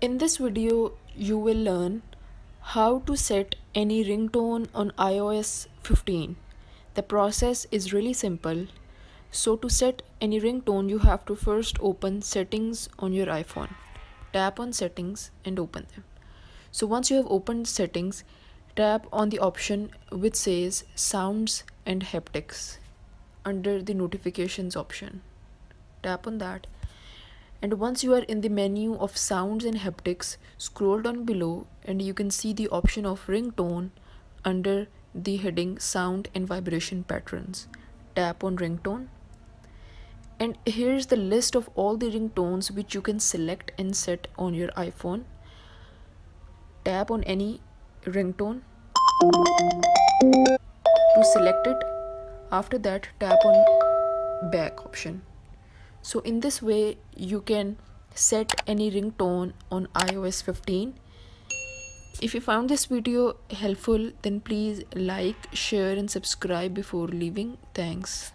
In this video, you will learn how to set any ringtone on iOS 15. The process is really simple. So to set any ringtone, you have to first open settings on your iPhone. Tap on settings and open them. So once you have opened settings, tap on the option which says sounds and haptics under the notifications option. Tap on that, and once you are in the menu of sounds and haptics, scroll down below and you can see the option of ringtone under the heading sound and vibration patterns. Tap on ringtone, and here's the list of all the ringtones which you can select and set on your iPhone. Tap on any ringtone to select it. After that, tap on back option. So in this way you can set any ringtone on iOS 15. If you found this video helpful, then please like, share and subscribe before leaving. Thanks.